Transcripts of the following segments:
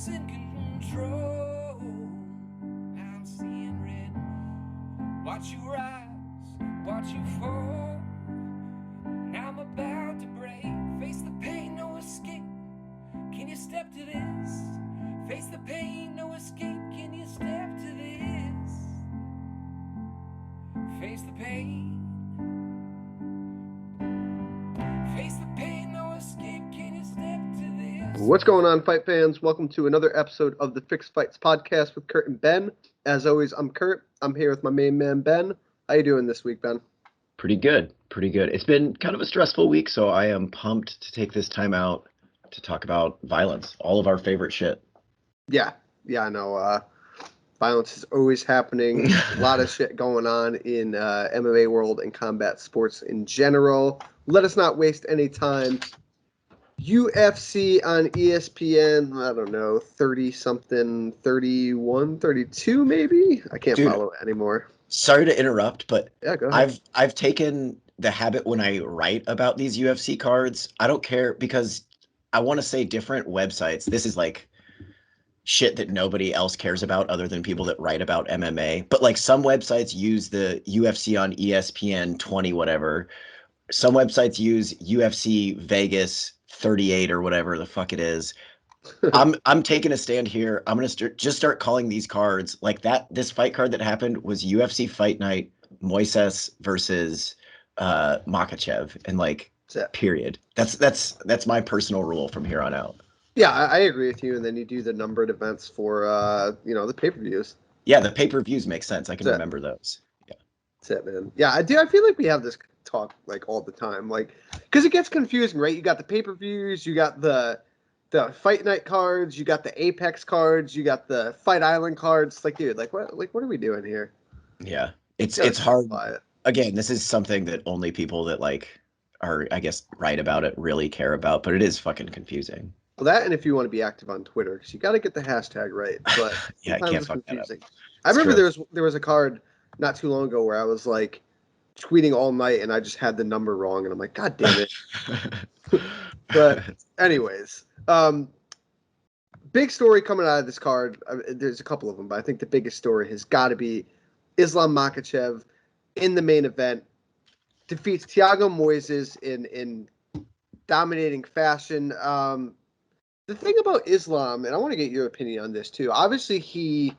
losing control. I'm seeing red. Watch you rise, watch you fall. Now I'm about to break. Face the pain, no escape. Can you step to this? Face the pain, no escape. Can you step to this? Face the pain. Face the pain, no escape. Can you step to this? What's going on, fight fans? Welcome to another episode of the Fixed Fights podcast with Kurt and Ben. As always, I'm Kurt. I'm here with my main man, Ben. How you doing this week, Ben? Pretty good. It's been kind of a stressful week, so I am pumped to take this time out to talk about violence, all of our favorite shit. Yeah, I know. Violence is always happening. A lot of shit going on in MMA world and combat sports in general. Let us not waste any time. UFC on ESPN, I don't know, 30-something, 31, 32 maybe? I can't follow it anymore. Sorry to interrupt, but yeah, go ahead. I've taken the habit when I write about these UFC cards, I don't care because I want to say different websites. This is like shit that nobody else cares about other than people that write about MMA. But like some websites use the UFC on ESPN 20 whatever. Some websites use UFC Vegas 38 or whatever the fuck it is. I'm taking a stand here. I'm going to just start calling these cards like that. This fight card that happened was UFC Fight Night Moises versus Makhachev, and like period. That's my personal rule from here on out. Yeah, I agree with you. And then you do the numbered events for the pay-per-views. Yeah, the pay-per-views make sense. I can remember those. Yeah, that's it, man. Yeah, I do. I feel like we have this talk like all the time, like because it gets confusing, right? You got the pay-per-views, you got the Fight Night cards, you got the Apex cards, you got the Fight Island cards. Like, dude, what are we doing here? Yeah, it's hard. Again, this is something that only people that like are, I guess, write about it really care about, but it is fucking confusing. Well, that, and if you want to be active on Twitter, because you got to get the hashtag right. But yeah, I can't fuck confusing. That up. I remember there was a card not too long ago where I was like tweeting all night and I just had the number wrong, and I'm like, God damn it. But anyways, big story coming out of this card. There's a couple of them, but I think the biggest story has got to be Islam Mahkachev in the main event defeats Thiago Moises in dominating fashion. The thing about Islam, and I want to get your opinion on this too, obviously he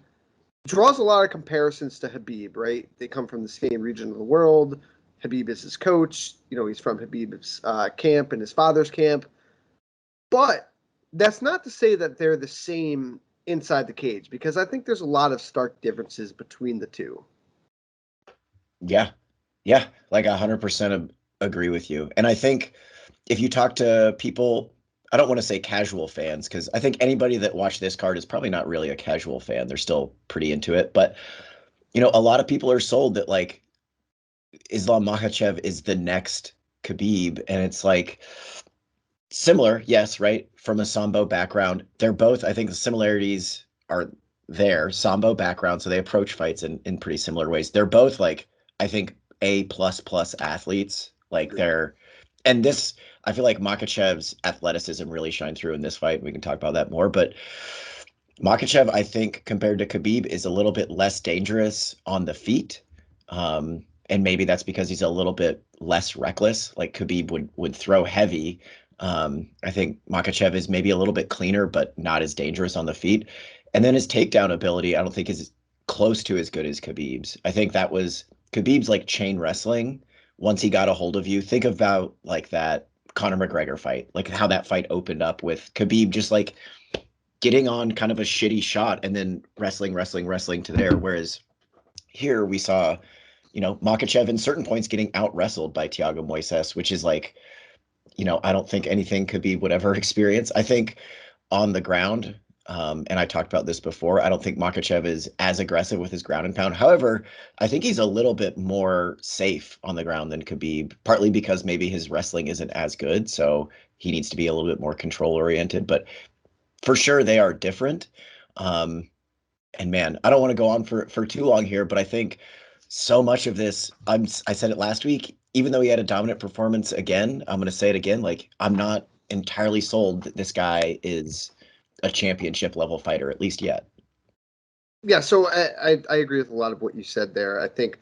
draws a lot of comparisons to Khabib, right? They come from the same region of the world. Khabib is his coach. He's from Khabib's camp and his father's camp. But that's not to say that they're the same inside the cage, because I think there's a lot of stark differences between the two. Yeah, like 100% agree with you. And I think if you talk to people, I don't want to say casual fans, because I think anybody that watched this card is probably not really a casual fan. They're still pretty into it. But, a lot of people are sold that like Islam Makhachev is the next Khabib. And it's like similar, yes, right? From a Sambo background. They're both, I think the similarities are there. Sambo background, so they approach fights in pretty similar ways. They're both like, I think, A++ athletes. Like and this, I feel like Makhachev's athleticism really shined through in this fight. We can talk about that more, but Makhachev, I think, compared to Khabib, is a little bit less dangerous on the feet. And maybe that's because he's a little bit less reckless. Like Khabib would throw heavy. I think Makhachev is maybe a little bit cleaner, but not as dangerous on the feet. And then his takedown ability, I don't think is close to as good as Khabib's. I think that was Khabib's like chain wrestling. Once he got a hold of you, think about like that Conor McGregor fight, like how that fight opened up with Khabib just like getting on kind of a shitty shot and then wrestling to there. Whereas here we saw, Makhachev in certain points getting out wrestled by Thiago Moises, which is like, I don't think anything Khabib would ever experience. I think on the ground, and I talked about this before, I don't think Makhachev is as aggressive with his ground and pound. However, I think he's a little bit more safe on the ground than Khabib, partly because maybe his wrestling isn't as good, so he needs to be a little bit more control-oriented. But for sure, they are different. And man, I don't want to go on for too long here, but I think so much of this, I said it last week, even though he had a dominant performance again, I'm going to say it again, like I'm not entirely sold that this guy is a championship level fighter, at least yet. Yeah, so I agree with a lot of what you said there. I think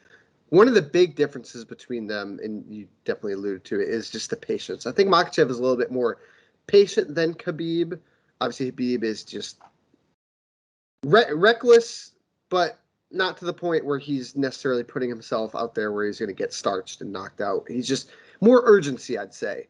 one of the big differences between them, and you definitely alluded to it, is just the patience. I think Makhachev is a little bit more patient than Khabib. Obviously, Khabib is just reckless, but not to the point where he's necessarily putting himself out there where he's going to get starched and knocked out. He's just more urgency, I'd say,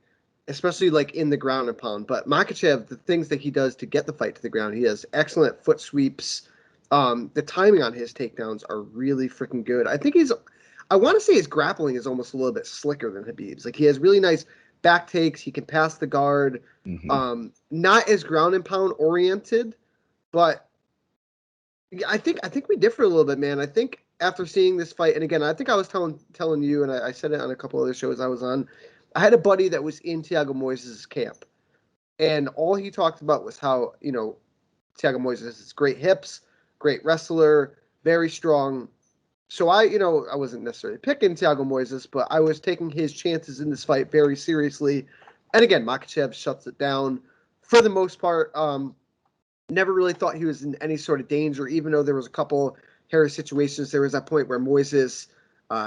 especially like in the ground and pound. But Makhachev, the things that he does to get the fight to the ground, he has excellent foot sweeps. The timing on his takedowns are really freaking good. I want to say his grappling is almost a little bit slicker than Khabib's. Like he has really nice back takes. He can pass the guard. Not as ground and pound oriented, but I think we differ a little bit, man. I think after seeing this fight, and again, I think I was telling you, and I said it on a couple other shows I was on. I had a buddy that was in Thiago Moises' camp, and all he talked about was how Thiago Moises has great hips, great wrestler, very strong. So I wasn't necessarily picking Thiago Moises, but I was taking his chances in this fight very seriously. And again, Makhachev shuts it down for the most part. Never really thought he was in any sort of danger, even though there was a couple hairy situations. There was that point where Moises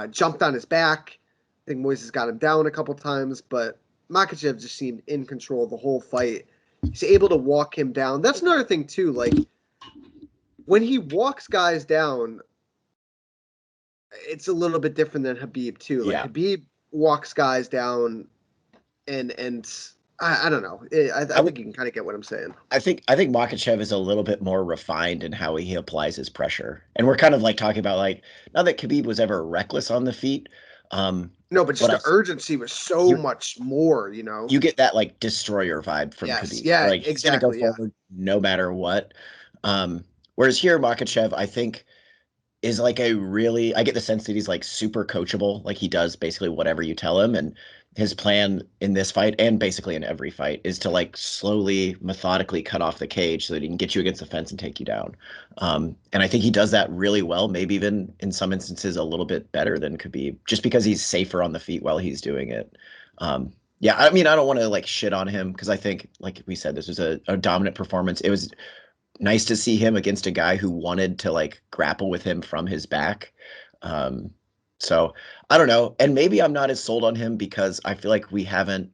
jumped on his back. I think Moises got him down a couple times, but Makhachev just seemed in control of the whole fight. He's able to walk him down. That's another thing, too. Like, when he walks guys down, it's a little bit different than Khabib, too. Like, Khabib walks guys down, and I don't know. I think you can kind of get what I'm saying. I think Makhachev is a little bit more refined in how he applies his pressure. And we're kind of like talking about like, not that Khabib was ever reckless on the feet. No, but just the urgency was so much more, You get that like destroyer vibe from Khabib. Yeah, like, exactly. He's gonna go forward no matter what. Whereas here, Makhachev, I think, is like I get the sense that he's like super coachable. Like he does basically whatever you tell him. And his plan in this fight and basically in every fight is to like slowly, methodically cut off the cage so that he can get you against the fence and take you down. And I think he does that really well, maybe even in some instances a little bit better than Khabib, just because he's safer on the feet while he's doing it. Yeah, I mean, I don't want to like shit on him because I think, like we said, this was a dominant performance. It was nice to see him against a guy who wanted to like grapple with him from his back. So I don't know. And maybe I'm not as sold on him because I feel like we haven't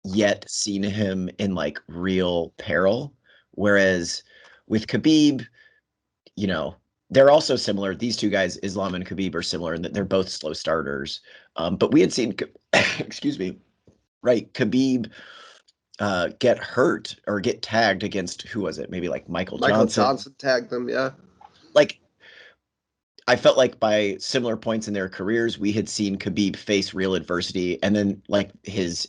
yet seen him in like real peril. Whereas with Khabib, they're also similar. These two guys, Islam and Khabib, are similar in that they're both slow starters. But we had seen, excuse me, right, Khabib get hurt or get tagged against, who was it? Maybe like Michael Johnson. Michael Johnson tagged them, yeah. Like, I felt like by similar points in their careers, we had seen Khabib face real adversity, and then like his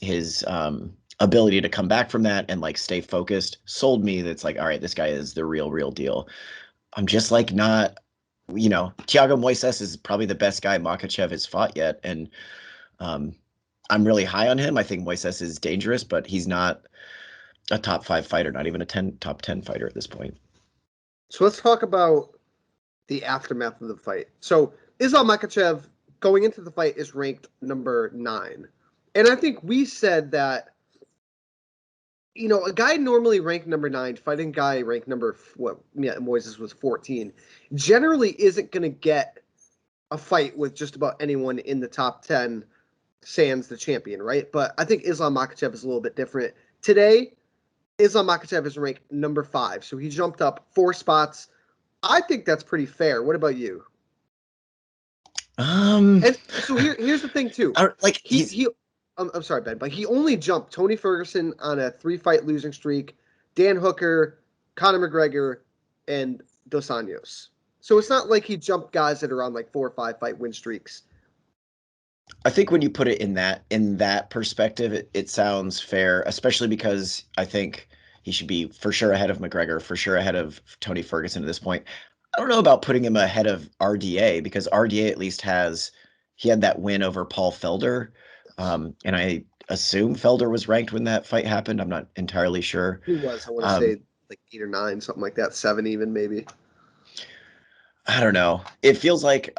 ability to come back from that and like stay focused sold me that's like, all right, this guy is the real deal. I'm just like not, Thiago Moises is probably the best guy Makhachev has fought yet, and I'm really high on him. I think Moises is dangerous, but he's not a top 5 fighter, not even a top 10 fighter at this point. So let's talk about the aftermath of the fight. So Islam Makhachev going into the fight is ranked number 9. And I think we said that, a guy normally ranked number 9, fighting guy ranked Moises was 14, generally isn't going to get a fight with just about anyone in the top 10, sans the champion, right? But I think Islam Makhachev is a little bit different. Today, Islam Makhachev is ranked number 5, so he jumped up 4 spots. I think that's pretty fair. What about you? And so here's the thing too. Like I'm sorry, Ben, but he only jumped Tony Ferguson on a 3-fight losing streak, Dan Hooker, Conor McGregor, and Dos Anjos. So it's not like he jumped guys that are on like 4 or 5 fight win streaks. I think when you put it in that perspective, it sounds fair, especially because I think he should be for sure ahead of McGregor, for sure ahead of Tony Ferguson at this point. I don't know about putting him ahead of RDA because RDA at least he had that win over Paul Felder. And I assume Felder was ranked when that fight happened. I'm not entirely sure. He was, I want to say like 8 or 9, something like that, 7 even maybe. I don't know. It feels like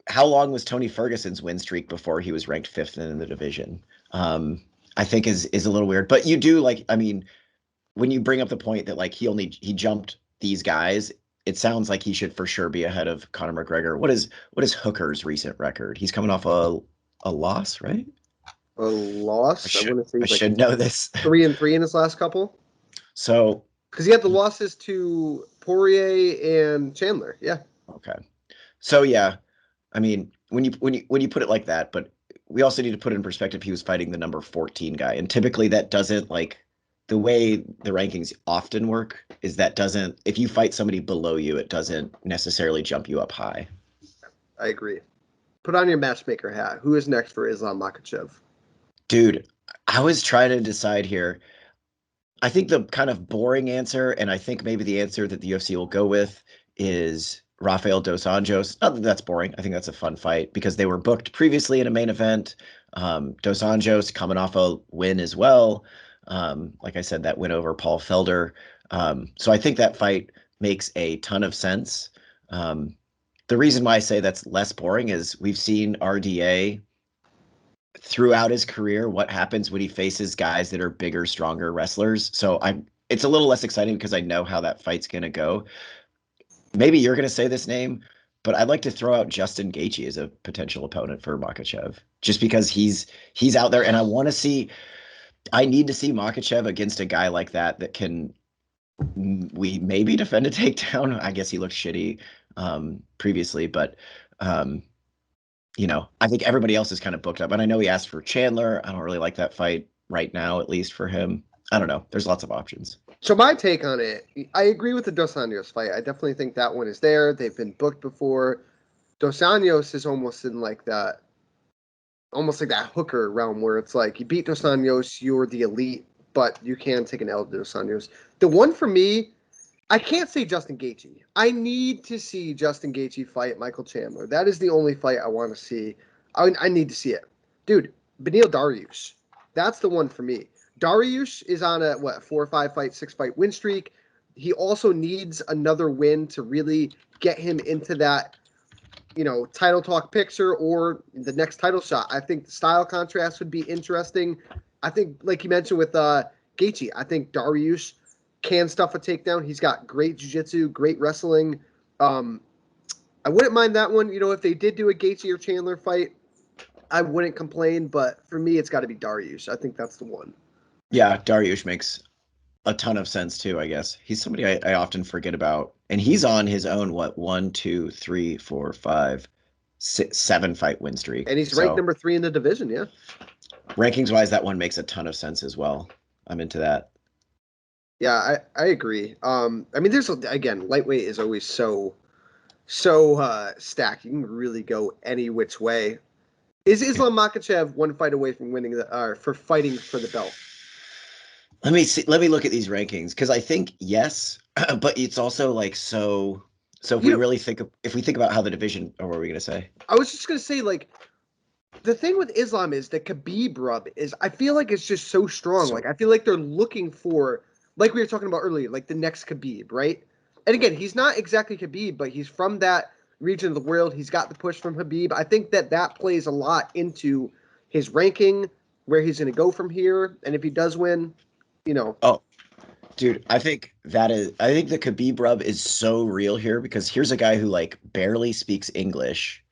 how long was Tony Ferguson's win streak before he was ranked 5th in the division? I think is a little weird. But you do when you bring up the point that like he jumped these guys, it sounds like he should for sure be ahead of Conor McGregor. What is Hooker's recent record? He's coming off a loss, right? A loss. I want to say I he's like should know this. 3-3 in his last couple. So because he had the losses to Poirier and Chandler. Yeah. Okay. So yeah, I mean, when you put it like that, but we also need to put in perspective he was fighting the number 14 guy, and typically that doesn't like the way the rankings often work is that doesn't if you fight somebody below you, it doesn't necessarily jump you up high. I agree. Put on your matchmaker hat. Who is next for Islam Makhachev? Dude, I was trying to decide here. I think the kind of boring answer, and I think maybe the answer that the UFC will go with is Rafael dos Anjos. Not that that's boring. I think that's a fun fight because they were booked previously in a main event. Dos Anjos coming off a win as well. Like I said, that win over Paul Felder. So I think that fight makes a ton of sense. The reason why I say that's less boring is we've seen RDA throughout his career what happens when he faces guys that are bigger, stronger wrestlers. So it's a little less exciting because I know how that fight's going to go. Maybe you're going to say this name, but I'd like to throw out Justin Gaethje as a potential opponent for Makhachev just because he's out there and I need to see Makhachev against a guy like that can we maybe defend a takedown. I guess he looked shitty previously, but I think everybody else is kind of booked up. And I know he asked for Chandler. I don't really like that fight right now, at least for him. I don't know. There's lots of options. So my take on it, I agree with the Dos Anjos fight. I definitely think that one is there. They've been booked before. Dos Anjos is almost in like that Hooker realm where it's like you beat Dos Anjos, you're the elite, but you can take an L to Dos Anjos. The one for me, I can't say Justin Gaethje. I need to see Justin Gaethje fight Michael Chandler. That is the only fight I want to see. I need to see it. Dude, Beneil Dariush. That's the one for me. Dariush is on a 4 or 5 fight, 6 fight win streak. He also needs another win to really get him into that, title talk picture or the next title shot. I think the style contrast would be interesting. I think, like you mentioned with Gaethje, I think Dariush can stuff a takedown. He's got great jiu-jitsu, great wrestling. I wouldn't mind that one. If they did do a Gaethje or Chandler fight, I wouldn't complain. But for me, it's got to be Dariush. I think that's the one. Yeah, Dariush makes a ton of sense too, I guess. He's somebody I often forget about. And he's on his own, 1, 2, 3, 4, 5, 6, 7 fight win streak. And he's ranked number 3 in the division, yeah. Rankings wise, that one makes a ton of sense as well. I'm into that. Yeah, I agree. There's again, lightweight is always so stacked. You can really go any which way. Is Islam Makhachev one fight away from winning for fighting for the belt? Let me see. Let me look at these rankings because I think yes, but it's also like so. So if we think about how the division, or what were we gonna say? I was just gonna say like the thing with Islam is the Khabib rub is I feel like it's just so strong. Like I feel like they're looking for, like we were talking about earlier, like the next Khabib, right? And again, he's not exactly Khabib, but he's from that region of the world. He's got the push from Khabib. I think that plays a lot into his ranking, where he's going to go from here, and if he does win, Oh, dude, I think the Khabib rub is so real here because here's a guy who like barely speaks English,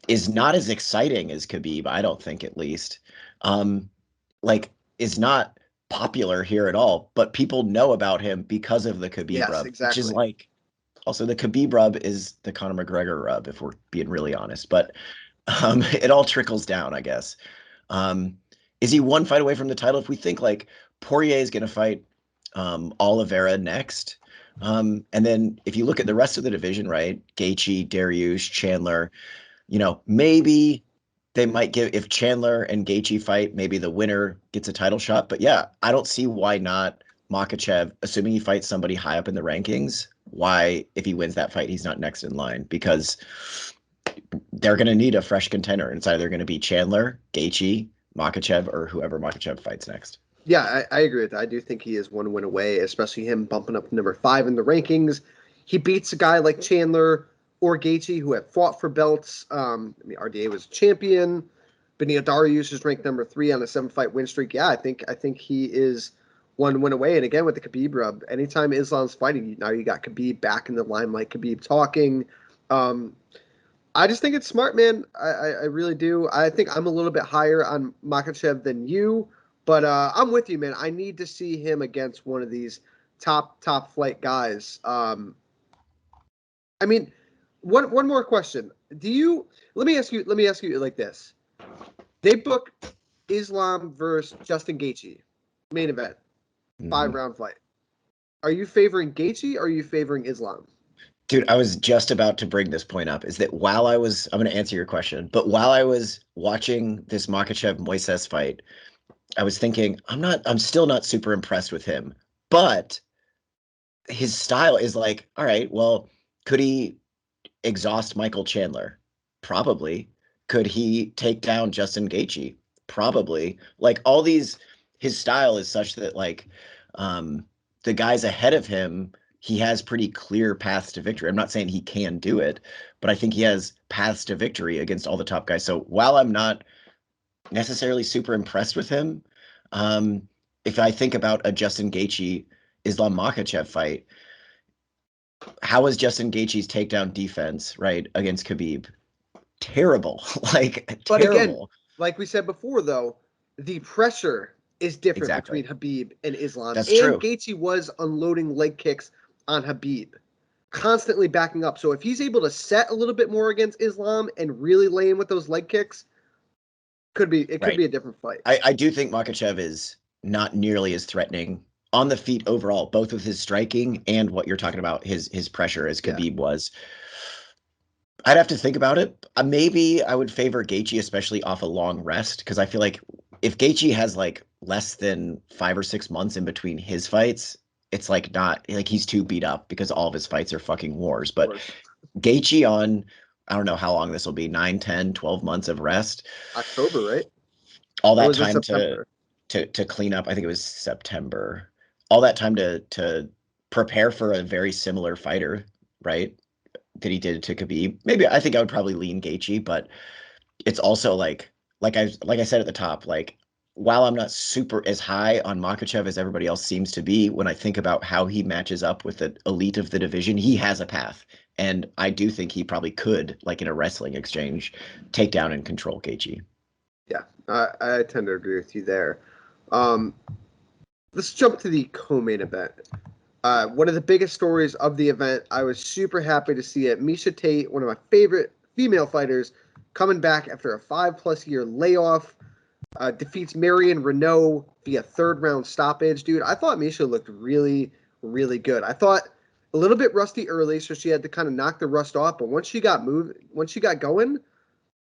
is not as exciting as Khabib, I don't think at least. Is not popular here at all, but people know about him because of the Khabib rub, exactly. Which is like also the Khabib rub is the Conor McGregor rub, if we're being really honest. But it all trickles down, I guess. Is he one fight away from the title? If we think like Poirier is going to fight Oliveira next, and then if you look at the rest of the division, right, Gaethje, Dariush, Chandler, maybe they might give, if Chandler and Gaethje fight, maybe the winner gets a title shot. But yeah, I don't see why not Makhachev, assuming he fights somebody high up in the rankings, why, if he wins that fight, he's not next in line, because they're going to need a fresh contender. It's either going to be Chandler, Gaethje, Makhachev, or whoever Makhachev fights next. Yeah, I agree with that. I do think he is one win away, especially him bumping up to number 5 in the rankings. He beats a guy like Chandler or Gaethje, who have fought for belts. RDA was a champion. Beneil Dariush is ranked number 3 on a 7-fight win streak. Yeah, I think he is one went away. And again, with the Khabib rub, anytime Islam's fighting, now you got Khabib back in the limelight, Khabib talking. I just think it's smart, man. I really do. I think I'm a little bit higher on Makhachev than you, but I'm with you, man. I need to see him against one of these top flight guys. I mean, one more question. Let me ask you like this. They booked Islam versus Justin Gaethje, main event, 5-round fight. Are you favoring Gaethje or are you favoring Islam? Dude, I was just about to bring this point up, is that I'm going to answer your question, but while I was watching this Makhachev-Moises fight, I was thinking, I'm still not super impressed with him, but his style is like, all right, well, could he exhaust Michael Chandler? Probably. Could he take down Justin Gaethje? Probably. Like his style is such that like the guys ahead of him, he has pretty clear paths to victory. I'm not saying he can do it, but I think he has paths to victory against all the top guys. So while I'm not necessarily super impressed with him, if I think about a Justin Gaethje Islam Makhachev fight, how was Justin Gaethje's takedown defense, right, against Khabib? Terrible. Like, but terrible. Again, like we said before, though, the pressure is different Exactly. between Khabib and Islam. That's and true. Gaethje was unloading leg kicks on Khabib, constantly backing up. So if he's able to set a little bit more against Islam and really lay in with those leg kicks, could be a different fight. I do think Makhachev is not nearly as threatening on the feet overall, both with his striking and what you're talking about, his pressure, as Khabib was. I'd have to think about it. Maybe I would favor Gaethje, especially off a long rest, because I feel like if Gaethje has like less than 5 or 6 months in between his fights, it's like not like he's too beat up because all of his fights are fucking wars. But Gaethje on, I don't know how long this will be, 9, 10, 12 months of rest. October, right? All that time to clean up. I think it was September. All that time to prepare for a very similar fighter, right? That he did to Khabib. Maybe I think I would probably lean Gaethje, but it's also like I said at the top, like while I'm not super as high on Makhachev as everybody else seems to be, when I think about how he matches up with the elite of the division, he has a path. And I do think he probably could, like in a wrestling exchange, take down and control Gaethje. Yeah, I tend to agree with you there. Let's jump to the co-main event. One of the biggest stories of the event. I was super happy to see it. Miesha Tate, one of my favorite female fighters, coming back after a 5+ year layoff, defeats Marion Renault via 3rd-round stoppage. Dude, I thought Miesha looked really, really good. I thought a little bit rusty early, so she had to kind of knock the rust off. But once she got going,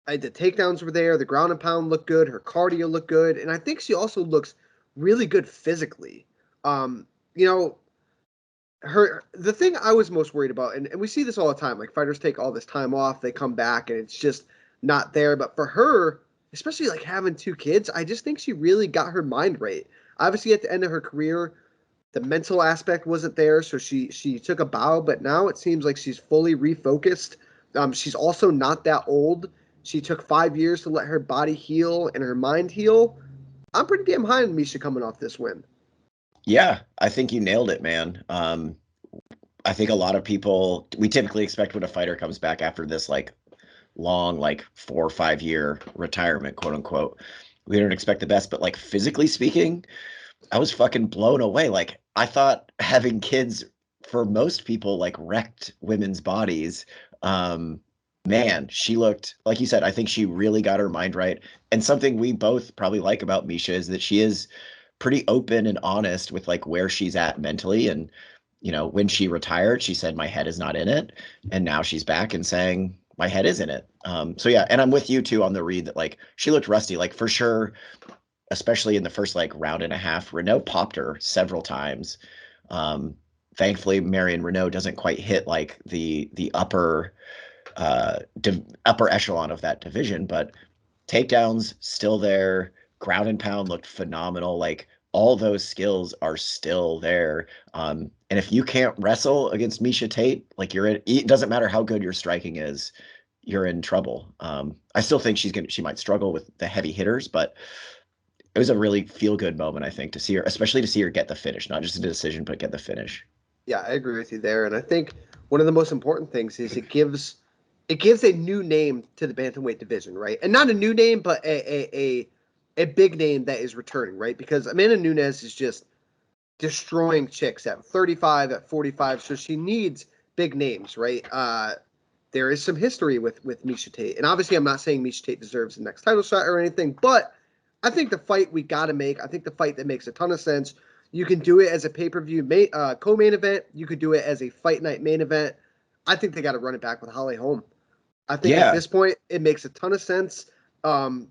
the takedowns were there. The ground and pound looked good. Her cardio looked good. And I think she also looks really good physically. The thing I was most worried about, and we see this all the time, like fighters take all this time off, they come back, and it's just not there. But for her, especially like having 2 kids, I just think she really got her mind right. Obviously, at the end of her career, the mental aspect wasn't there, so she took a bow, but now it seems like she's fully refocused. She's also not that old. She took 5 years to let her body heal and her mind heal. I'm pretty damn high on Miesha coming off this win. Yeah, I think you nailed it, man. I think a lot of people, we typically expect when a fighter comes back after this like long, like 4 or 5 year retirement, quote unquote, we don't expect the best. But like physically speaking, I was fucking blown away. Like I thought having kids for most people like wrecked women's bodies. Man, she looked, like you said, I think she really got her mind right. And something we both probably like about Miesha is that she is pretty open and honest with like where she's at mentally. And, you know, when she retired, she said, my head is not in it. And now she's back and saying, my head is in it. So yeah, and I'm with you too on the read that like she looked rusty, like for sure, especially in the first like round and a half. Renault popped her several times. Thankfully, Marion Renault doesn't quite hit like the upper echelon of that division, but takedowns still there. Ground and pound looked phenomenal. Like all those skills are still there. And if you can't wrestle against Miesha Tate, like it doesn't matter how good your striking is, you're in trouble. I still think she might struggle with the heavy hitters, but it was a really feel good moment, I think, to see her, especially to see her get the finish, not just a decision, but get the finish. Yeah, I agree with you there. And I think one of the most important things is it gives a new name to the bantamweight division, right? And not a new name, but a big name that is returning, right? Because Amanda Nunes is just destroying chicks at 35, at 45, so she needs big names, right? There is some history with Miesha Tate, and obviously I'm not saying Miesha Tate deserves the next title shot or anything, but I think the fight we got to make, I think the fight that makes a ton of sense. You can do it as a pay-per-view co-main event. You could do it as a fight night main event. I think they got to run it back with Holly Holm. I think at this point it makes a ton of sense. The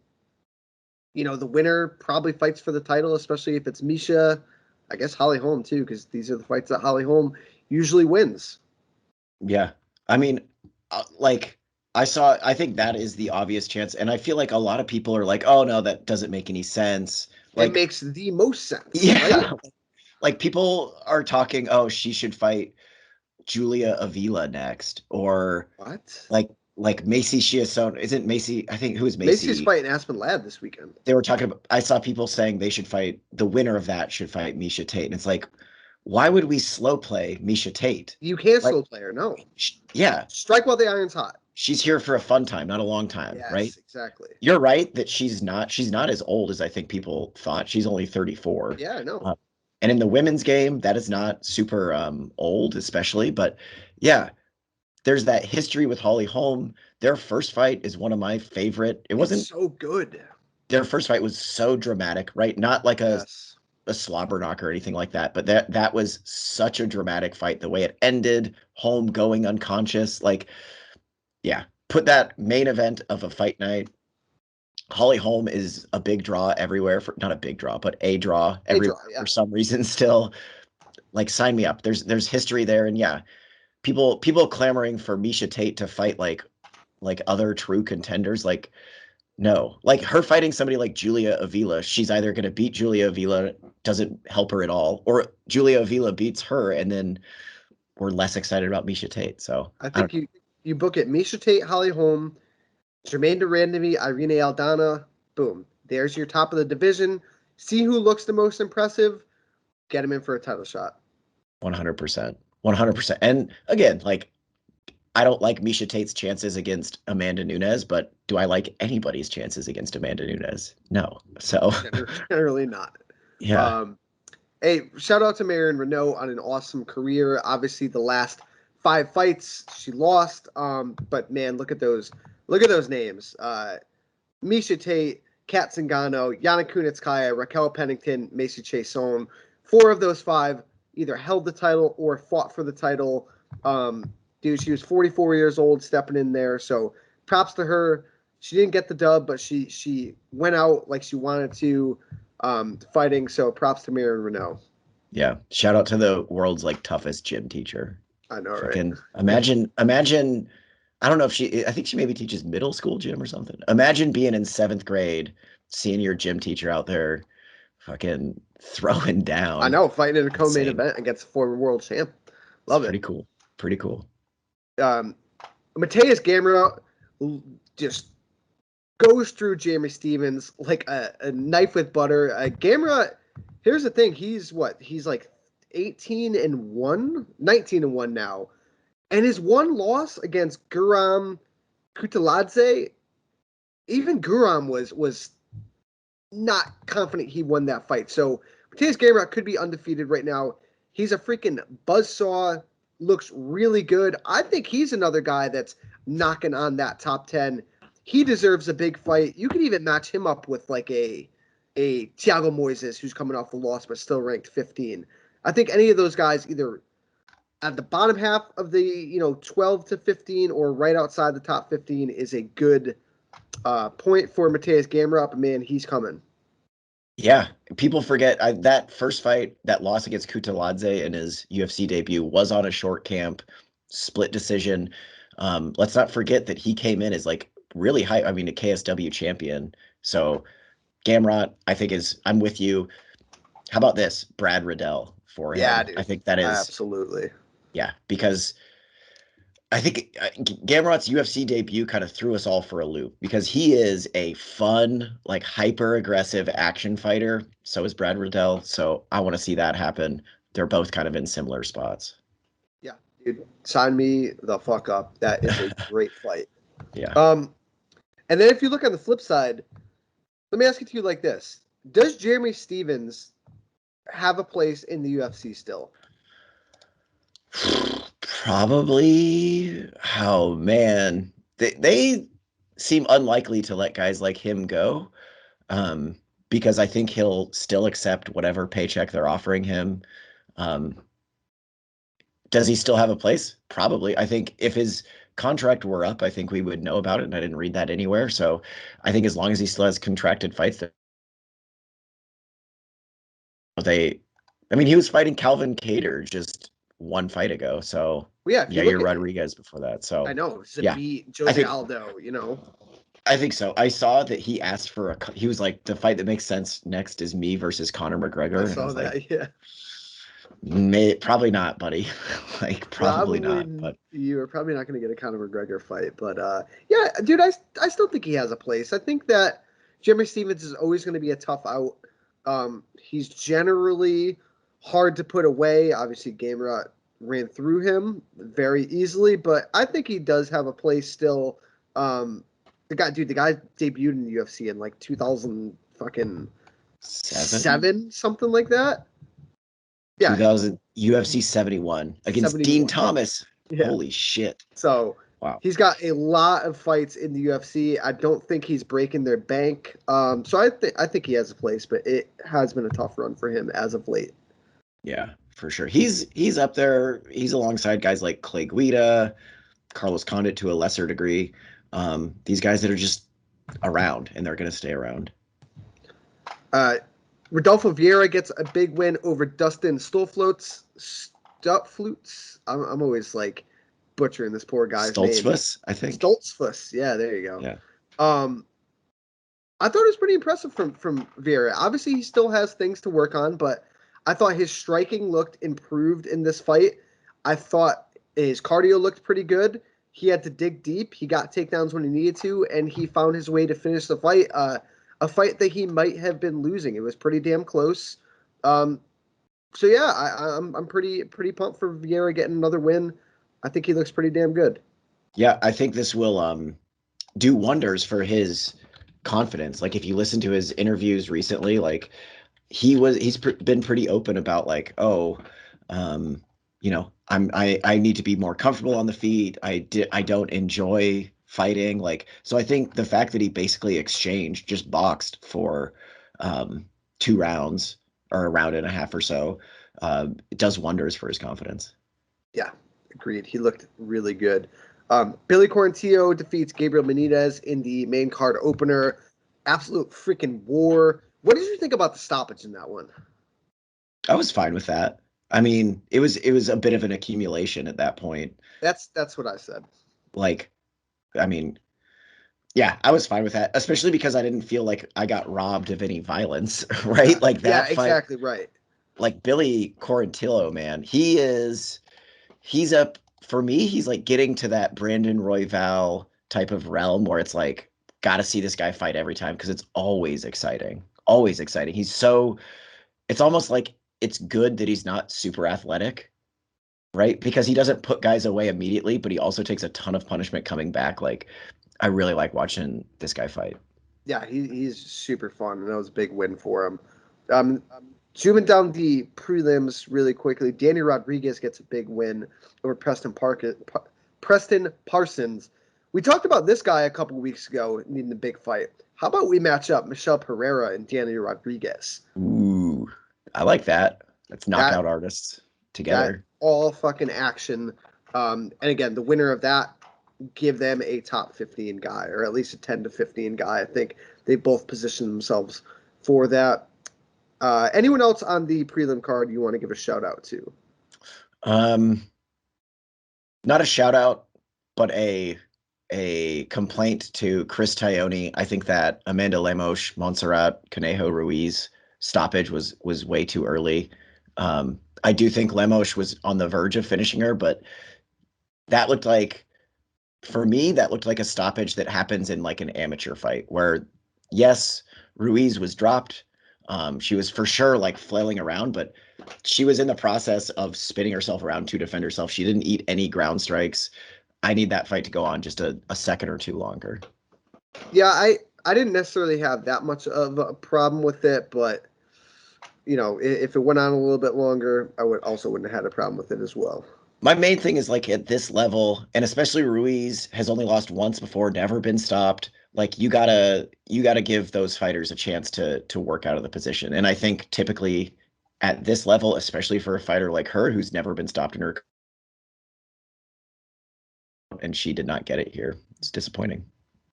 winner probably fights for the title, especially if it's Miesha. I guess Holly Holm too, because these are the fights that Holly Holm usually wins. Yeah. I mean, I think that is the obvious chance. And I feel like a lot of people are like, oh no, that doesn't make any sense. It makes the most sense. Yeah. Right? Like people are talking, oh, she should fight Julia Avila next. Or what? Like Macy Chiasson. Isn't Macy, I think, who is Macy? Macy's fighting Aspen Ladd this weekend. They were talking about, I saw people saying they should fight, the winner of that should fight Miesha Tate. And it's like, why would we slow play Miesha Tate? You can't slow play her, no. Yeah. Strike while the iron's hot. She's here for a fun time, not a long time, yes, right? Exactly. You're right that she's not as old as I think people thought. She's only 34. Yeah, I know. And in the women's game, that is not super old, especially. But yeah, there's that history with Holly Holm. Their first fight is one of my favorite. It wasn't so good. Their first fight was so dramatic, right? Not like a slobber knock or anything like that, but that was such a dramatic fight. The way it ended, Holm going unconscious, like, yeah, put that main event of a fight night. Holly Holm is a big draw everywhere, for not a big draw, but a draw everywhere for some reason still. Like, sign me up. There's history there, and yeah, people clamoring for Miesha Tate to fight like other true contenders. Like, no, like her fighting somebody like Julia Avila, she's either going to beat Julia Avila, doesn't help her at all, or Julia Avila beats her, and then we're less excited about Miesha Tate. So I think you book it: Miesha Tate, Holly Holm, Jermaine Durandamy, Irene Aldana. Boom, there's your top of the division. See who looks the most impressive. Get him in for a title shot. 100%, 100%. And again, like, I don't like Miesha Tate's chances against Amanda Nunes, but do I like anybody's chances against Amanda Nunes? No. So generally not. Yeah. Hey, shout out to Marion Renault on an awesome career. Obviously, the last 5 fights she lost. But man, look at those names. Miesha Tate, Kat Zingano, Yana Kunitskaya, Raquel Pennington, Macy Chiasson. 4 of those 5 either held the title or fought for the title. Dude, she was 44 years old stepping in there. So props to her. She didn't get the dub, but she went out like she wanted to, fighting. So props to Marion Renault. Yeah. Shout out to the world's like toughest gym teacher. I know, Freaking, right? Imagine, I don't know if I think she maybe teaches middle school gym or something. Imagine being in 7th grade, seeing your gym teacher out there fucking throwing down. I know, fighting in a co-main event against a former world champ. Love it. Pretty cool. Mateus Gamera just goes through Jamie Stevens like a knife with butter. Gamera, here's the thing. He's like 18-1, 19-1 now. And his one loss against Guram Kutaladze, even Guram was not confident he won that fight. So Mateus Gamera could be undefeated right now. He's a freaking buzzsaw. Looks really good. I think he's another guy that's knocking on that top 10. He deserves a big fight. You could even match him up with like a Thiago Moises, who's coming off a loss but still ranked 15. I think any of those guys either at the bottom half of the 12 to 15 or right outside the top 15 is a good point for Mateus Gamera. But man, he's coming. Yeah, people forget that first fight, that loss against Kutaladze in his UFC debut was on a short camp, split decision. Let's not forget that he came in as like really high. I mean, a KSW champion. So Gamrot, I think I'm with you. How about this? Brad Riddell for him. Yeah, dude. I think that is absolutely. Yeah, because I think Gamrot's UFC debut kind of threw us all for a loop because he is a fun, like hyper aggressive action fighter. So is Brad Riddell. So I want to see that happen. They're both kind of in similar spots. Yeah, dude, sign me the fuck up. That is a great fight. Yeah. And then if you look on the flip side, let me ask it to you like this: does Jeremy Stevens have a place in the UFC still? Probably. Oh man, they seem unlikely to let guys like him go, because I think he'll still accept whatever paycheck they're offering him. Um, does he still have a place? Probably. I think if his contract were up, I think we would know about it, and I didn't read that anywhere. So I think as long as he still has contracted fights, they. I mean, he was fighting Calvin Kattar just one fight ago. So Well, yeah, if you look Yair at, Rodriguez before that. So I know yeah, Zabit, I Jose think Aldo, you know. I think so. I saw that he asked for he was like, the fight that makes sense next is me versus Conor I McGregor. And I saw was like, that. Yeah, probably not, buddy. Like, probably not. But you're probably not going to get a Conor McGregor fight, but yeah, dude, I still think he has a place. I think that Jeremy Stevens is always going to be a tough out. He's generally hard to put away. Obviously, Gamrot ran through him very easily, but I think he does have a place still. The guy debuted in the UFC in like 2000 fucking 7, something like that. Yeah, 2000 UFC 71 against 71. Dean Thomas. Yeah. Holy shit. So Wow. he's got a lot of fights in the UFC. I don't think he's breaking their bank. So I think he has a place, but it has been a tough run for him as of late. Yeah, for sure. He's up there. He's alongside guys like Clay Guida, Carlos Condit to a lesser degree. These guys that are just around, and they're going to stay around. Rodolfo Vieira gets a big win over Dustin Stolflutz. I'm always like butchering this poor guy's name. Stoltzfus, I think. Stoltzfus. Yeah, there you go. Yeah. I thought it was pretty impressive from Vieira. Obviously, he still has things to work on, but I thought his striking looked improved in this fight. I thought his cardio looked pretty good. He had to dig deep. He got takedowns when he needed to, and he found his way to finish the fight. A fight that he might have been losing. It was pretty damn close. So yeah, I'm pretty pumped for Vieira getting another win. I think he looks pretty damn good. Yeah, I think this will do wonders for his confidence. Like if you listen to his interviews recently, like he's been pretty open about like, oh, I need to be more comfortable on the feet. I don't enjoy fighting. Like, so I think the fact that he basically just boxed for 2 rounds or a round and a half or so, it does wonders for his confidence. Yeah, agreed. He looked really good. Billy Quarantillo defeats Gabriel Benitez in the main card opener. Absolute freaking war. What did you think about the stoppage in that one? I was fine with that. I mean, it was a bit of an accumulation at that point. That's what I said. Like, I mean, yeah, I was fine with that, especially because I didn't feel like I got robbed of any violence, right? Yeah. Like that Yeah, fight, exactly right. like Billy Quarantillo, man, he's up for me. He's like getting to that Brandon Royval type of realm where it's like, got to see this guy fight every time because it's always exciting. Always exciting. It's almost like it's good that he's not super athletic, right? Because he doesn't put guys away immediately, but he also takes a ton of punishment coming back. Like, I really like watching this guy fight. Yeah, he's super fun, and that was a big win for him. Zooming down the prelims really quickly, Danny Rodriguez gets a big win over Preston Parsons. We talked about this guy a couple weeks ago needing a big fight. How about we match up Michelle Pereira and Danny Rodriguez? Ooh, I like that. Let's knock out artists together. All fucking action. And again, the winner of that, give them a top 15 guy, or at least a 10 to 15 guy. I think they both position themselves for that. Anyone else on the prelim card you want to give a shout out to? Not a shout out, but a complaint to Chris Taioni. I think that Amanda Lemos, Montserrat, Conejo Ruiz stoppage was way too early. I do think Lemos was on the verge of finishing her, but that looked like, for me, that looked like a stoppage that happens in like an amateur fight where, yes, Ruiz was dropped. She was for sure like flailing around, but she was in the process of spinning herself around to defend herself. She didn't eat any ground strikes. I need that fight to go on just a second or two longer. Yeah, I didn't necessarily have that much of a problem with it, but you know, if it went on a little bit longer, I wouldn't have had a problem with it as well. My main thing is like at this level, and especially Ruiz has only lost once before, never been stopped. Like you gotta give those fighters a chance to work out of the position. And I think typically at this level, especially for a fighter like her who's never been stopped in her, and she did not get it here. It's disappointing.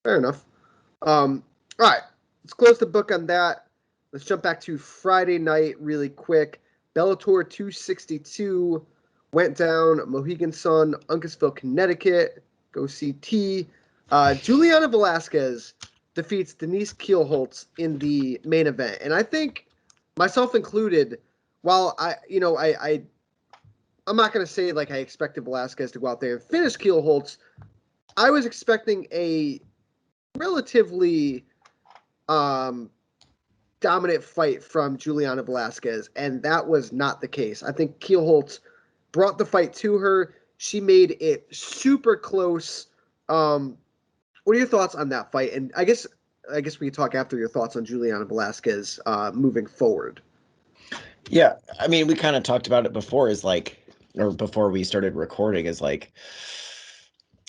Fair enough. All right, let's close the book on that. Let's jump back to Friday night really quick. Bellator 262 went down Mohegan Sun, Uncasville, Connecticut. Go CT. Juliana Velasquez defeats Denise Kielholtz in the main event. And I think, myself included, while I'm not going to say like I expected Velasquez to go out there and finish Kielholtz, I was expecting a relatively dominant fight from Juliana Velasquez, and that was not the case. I think Kielholtz brought the fight to her. She made it super close. What are your thoughts on that fight? And I guess we can talk after your thoughts on Juliana Velasquez moving forward. Yeah, I mean, we kind of talked about it before, or before we started recording, is like,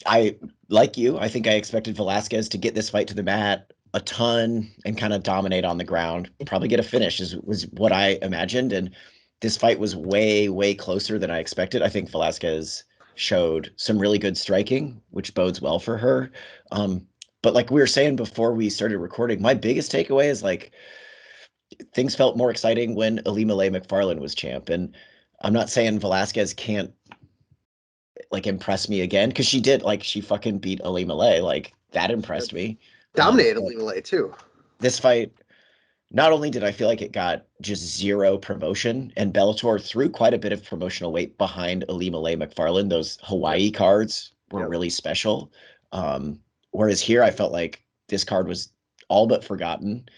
I think I expected Velasquez to get this fight to the mat a ton and kind of dominate on the ground, probably get a finish was what I imagined. And this fight was way, way closer than I expected. I think Velasquez showed some really good striking, which bodes well for her. But like we were saying before we started recording, my biggest takeaway is like things felt more exciting when Ilima-Lei Macfarlane was champ. And I'm not saying Velasquez can't like impress me again, because she did. Like she fucking beat Ilima-Lei. Like that impressed me. Dominated Ilima-Lei too. This fight, not only did I feel like it got just zero promotion, and Bellator threw quite a bit of promotional weight behind Ilima-Lei Macfarlane. Those Hawaii cards were really special. Whereas here, I felt like this card was all but forgotten.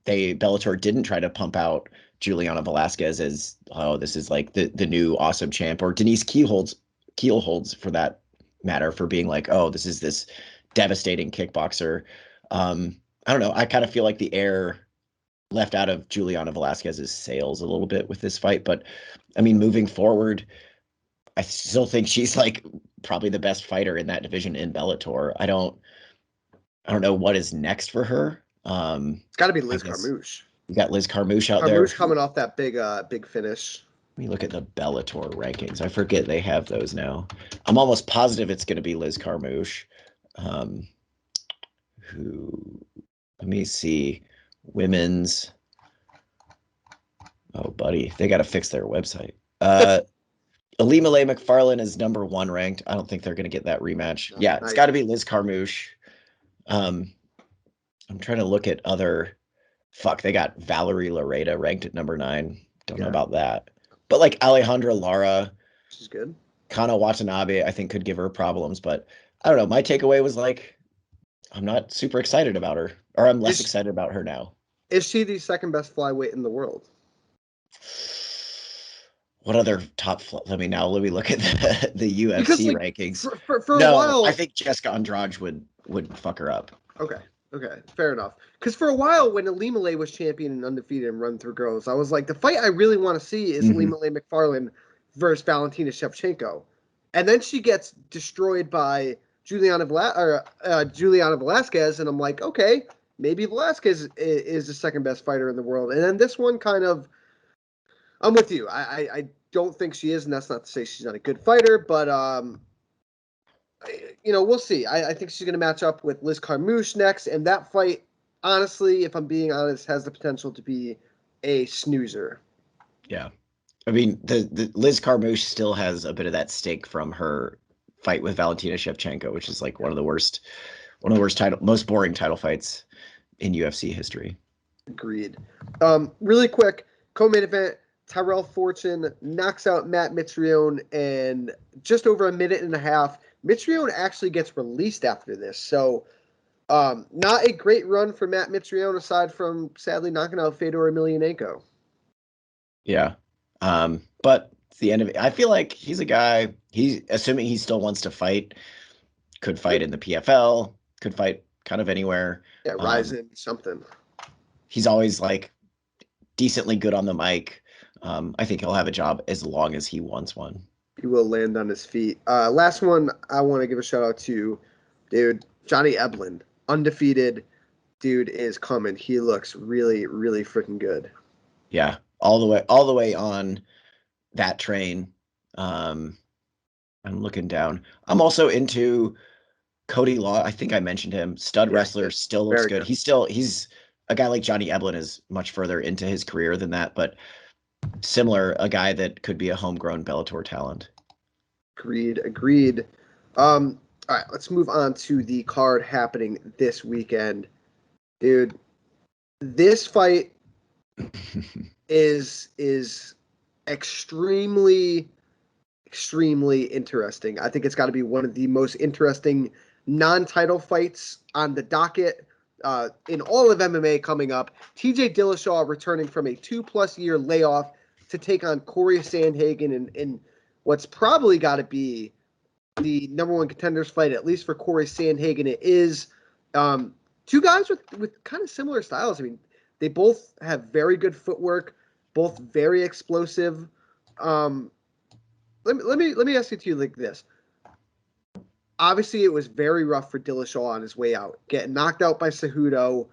Bellator didn't try to pump out Juliana Velasquez as, oh, this is like the new awesome champ, or Denise Kielholtz for that matter, for being like, oh, this is this devastating kickboxer. I don't know. I kind of feel like the air left out of Juliana Velasquez's sails a little bit with this fight. But I mean, moving forward, I still think she's like probably the best fighter in that division in Bellator. I don't know what is next for her. It's got to be Liz Carmouche. You got Liz Carmouche out there. Carmouche coming off that big finish. Let me look at the Bellator rankings. I forget they have those now. I'm almost positive it's going to be Liz Carmouche. Let me see. Women's. Oh, buddy, they got to fix their website. Ilima-Lei Macfarlane is number 1 ranked. I don't think they're going to get that rematch. No, yeah, it's got to be Liz Carmouche. I'm trying to look at other. Fuck, they got Valerie Lareda ranked at number 9. Don't know about that. But like Alejandra Lara, she's good. Kana Watanabe, I think could give her problems. But I don't know. My takeaway was like, I'm not super excited about her, or I'm less excited about her now. Is she the second best flyweight in the world? What other top? Let me look at the UFC rankings. For a while, I think Jessica Andrade would fuck her up. Okay, fair enough. Because for a while, when Ilima-Lei was champion and undefeated and run through girls, I was like, the fight I really want to see is Ilima-Lei Macfarlane versus Valentina Shevchenko, and then she gets destroyed by Juliana Velasquez, and I'm like, okay, maybe Velasquez is the second best fighter in the world. And then this one kind of, I'm with you. I don't think she is, and that's not to say she's not a good fighter, but we'll see. I think she's going to match up with Liz Carmouche next, and that fight, honestly, if I'm being honest, has the potential to be a snoozer. Yeah. I mean, the Liz Carmouche still has a bit of that stink from her fight with Valentina Shevchenko, which is like one of the worst most boring title fights in UFC history. Agreed. Really quick, co-main event, Tyrell Fortune knocks out Matt Mitrione in just over a minute and a half. Mitrione actually gets released after this. So not a great run for Matt Mitrione aside from sadly knocking out Fedor Emelianenko. Yeah. But it's the end of it. I feel like he's a guy, he's assuming he still wants to fight, could fight in the PFL, could fight kind of anywhere. Yeah, Ryzen, something. He's always like decently good on the mic. I think he'll have a job as long as he wants one. He will land on his feet. Last one I want to give a shout out to, dude, Johnny Eblen. Undefeated. Dude is coming. He looks really, really freaking good. Yeah, all the way on that train. I'm looking down. I'm also into Cody Law. I think I mentioned him. Stud wrestler, still looks good. He's a guy like Johnny Eblen is much further into his career than that, but similar, a guy that could be a homegrown Bellator talent. Agreed. All right, let's move on to the card happening this weekend. Dude, this fight is extremely interesting. I think it's got to be one of the most interesting non-title fights on the docket in all of MMA coming up. TJ Dillashaw returning from a 2+ year layoff to take on Corey Sandhagen in what's probably got to be the number one contenders fight, at least for Corey Sandhagen. It is two guys with kind of similar styles. I mean, they both have very good footwork, both very explosive. Let me ask it to you like this. Obviously, it was very rough for Dillashaw on his way out, getting knocked out by Cejudo,